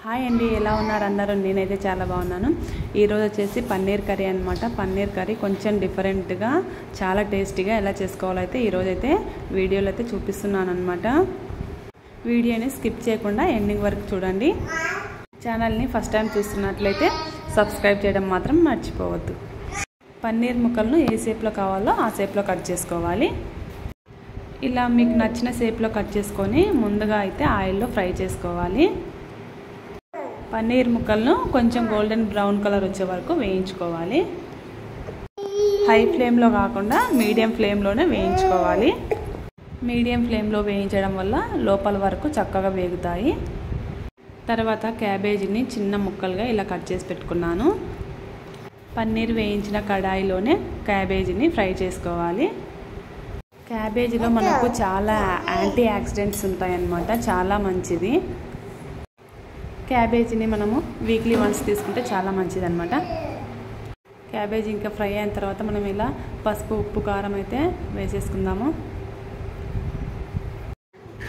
Hi అండి, ఎలా ఉన్నారు అందరూ? నేనైతే చాలా బాగున్నాను. ఈరోజు వచ్చేసి పన్నీర్ కర్రీ అనమాట. పన్నీర్ కర్రీ కొంచెం డిఫరెంట్గా చాలా టేస్టీగా ఎలా చేసుకోవాలో అయితే ఈరోజైతే వీడియోలో అయితే చూపిస్తున్నాను అనమాట. వీడియోని స్కిప్ చేయకుండా ఎండింగ్ వరకు చూడండి. ఛానల్ని ఫస్ట్ టైం చూస్తున్నట్లయితే సబ్స్క్రైబ్ చేయడం మాత్రం మర్చిపోవద్దు. పన్నీర్ ముక్కలను ఏ షేప్లో కావాలో ఆ షేప్లో కట్ చేసుకోవాలి. ఇలా మీకు నచ్చిన షేప్లో కట్ చేసుకొని ముందుగా అయితే ఆయిల్లో ఫ్రై చేసుకోవాలి. పన్నీర్ ముక్కలను కొంచెం గోల్డెన్ బ్రౌన్ కలర్ వచ్చే వరకు వేయించుకోవాలి. హై ఫ్లేమ్లో కాకుండా మీడియం ఫ్లేమ్లోనే వేయించుకోవాలి. మీడియం ఫ్లేమ్లో వేయించడం వల్ల లోపల వరకు చక్కగా వేగుతాయి. తర్వాత క్యాబేజీని చిన్న ముక్కలుగా ఇలా కట్ చేసి పెట్టుకున్నాను. పన్నీర్ వేయించిన కడాయిలోనే క్యాబేజీని ఫ్రై చేసుకోవాలి. క్యాబేజీలో మనకు చాలా యాంటీ ఆక్సిడెంట్స్ ఉంటాయన్నమాట, చాలా మంచిది. క్యాబేజీని మనము వీక్లీ వన్స్ తీసుకుంటే చాలా మంచిది అనమాట. క్యాబేజీ ఇంకా ఫ్రై అయిన తర్వాత మనం ఇలా పసుపు, ఉప్పు, కారం అయితే వేసేసుకుందాము.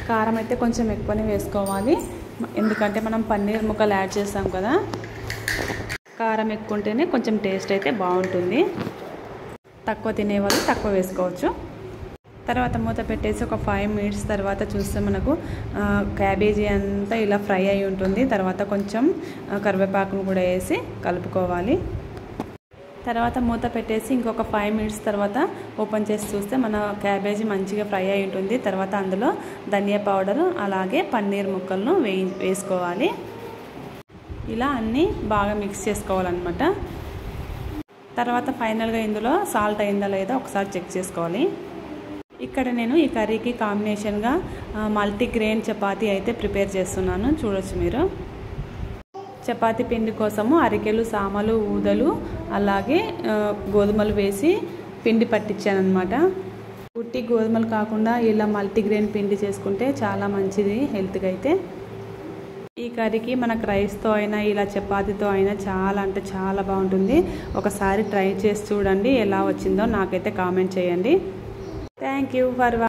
కారం అయితే కొంచెం ఎక్కువనే వేసుకోవాలి, ఎందుకంటే మనం పన్నీర్ ముక్కలు యాడ్ చేస్తాం కదా. కారం ఎక్కువ ఉంటేనే కొంచెం టేస్ట్ అయితే బాగుంటుంది. తక్కువ తినేవాళ్ళు తక్కువ వేసుకోవచ్చు. తర్వాత మూత పెట్టేసి ఒక 5 మినిట్స్ తర్వాత చూస్తే మనకు క్యాబేజీ అంతా ఇలా ఫ్రై అయి ఉంటుంది. తర్వాత కొంచెం కరివేపాకును కూడా వేసి కలుపుకోవాలి. తర్వాత మూత పెట్టేసి ఇంకొక 5 మినిట్స్ తర్వాత ఓపెన్ చేసి చూస్తే మన క్యాబేజీ మంచిగా ఫ్రై అయి ఉంటుంది. తర్వాత అందులో ధనియా పౌడరు అలాగే పన్నీర్ ముక్కలను వేసుకోవాలి. ఇలా అన్నీ బాగా మిక్స్ చేసుకోవాలన్నమాట. తర్వాత ఫైనల్గా ఇందులో సాల్ట్ అయిందా లేదా ఒకసారి చెక్ చేసుకోవాలి. ఇక్కడ నేను ఈ కర్రీకి కాంబినేషన్గా మల్టీగ్రెయిన్ చపాతీ అయితే ప్రిపేర్ చేస్తున్నాను, చూడొచ్చు మీరు. చపాతీ పిండి కోసము అరికెలు, సామలు, ఊదలు అలాగే గోధుమలు వేసి పిండి పట్టించాను అనమాట. ఉట్టి గోధుమలు కాకుండా ఇలా మల్టీగ్రెయిన్ పిండి చేసుకుంటే చాలా మంచిది హెల్త్కి అయితే. ఈ కర్రీకి మనకు రైస్తో అయినా ఇలా చపాతీతో అయినా చాలా అంటే చాలా బాగుంటుంది. ఒకసారి ట్రై చేసి చూడండి, ఎలా వచ్చిందో నాకైతే కామెంట్ చేయండి. Thank you for watching.